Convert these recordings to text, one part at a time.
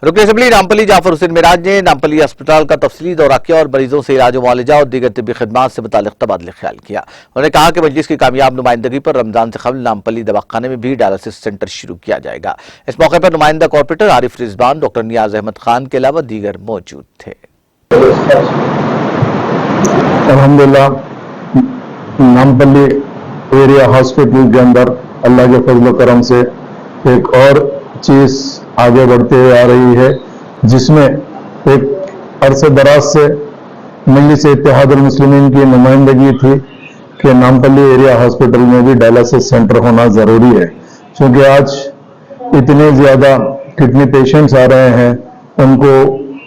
رکن اسمبلی نامپلی جعفر حسین معراج نے نامپلی اسپتال کا تفصیلی دورہ کیا اور مریضوں سے علاج و معالجہ اور دیگر طبی خدمات سے متعلق تبادلہ خیال کیا۔ انہوں نے کہا کہ مجلس کی کامیاب نمائندگی پر رمضان سے قبل نامپلی دواخانے میں بھی ڈائلسس سینٹر شروع کیا جائے گا۔ اس موقع پر نمائندہ کارپوریٹر عارف رضوان، ڈاکٹر نیاز احمد خان کے علاوہ دیگر موجود تھے۔ الحمدللہ نامپلی ایریا ہاسپٹل کے اندر اللہ کے فضل و کرم سے ایک اور چیز آگے بڑھتے ہوئے آ رہی ہے، جس میں ایک عرصہ دراز سے مجلس اتحاد المسلمین کی نمائندگی تھی کہ نامپلی ایریا ہاسپٹل میں بھی ڈائلسس سینٹر ہونا ضروری ہے، کیونکہ آج اتنے زیادہ کڈنی پیشنٹس آ رہے ہیں، ان کو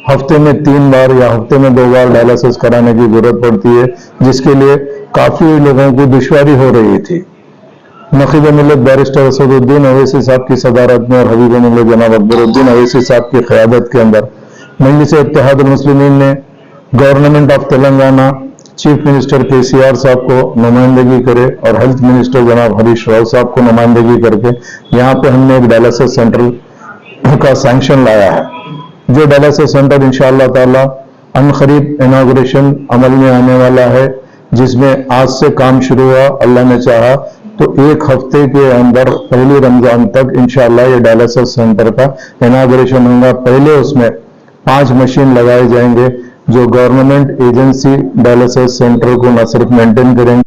ہفتے میں 3 بار یا ہفتے میں 2 بار ڈائلسس کرانے کی ضرورت پڑتی ہے، جس کے لیے کافی لوگوں کو دشواری ہو رہی تھی۔ نقیب ملت بیرسٹر اسد الدین اویسی صاحب کی صدارت میں اور حبیب ملت جناب اکبر الدین اویسی صاحب کی قیادت کے اندر مجلس اتحاد المسلمین نے government of Telangana chief minister KCR صاحب کو نمائندگی کرے اور ہیلتھ منسٹر جناب ہریش راؤ صاحب کو نمائندگی کر کے یہاں پہ ہم نے ایک ڈائلسس سینٹر کا سینکشن لایا ہے، جو ڈائلسس سینٹر انشاءاللہ تعالی عنقریب اناگوریشن عمل میں آنے والا ہے، جس میں آج سے کام شروع ہوا، اللہ نے چاہا تو 1 ہفتے کے اندر پہلی رمضان تک انشاءاللہ یہ ڈائلسس سینٹر کا اناگوریشن ہوگا۔ پہلے اس میں 5 مشین لگائے جائیں گے جو گورنمنٹ ایجنسی ڈائلسس سینٹر کو نہ صرف مینٹین کریں گے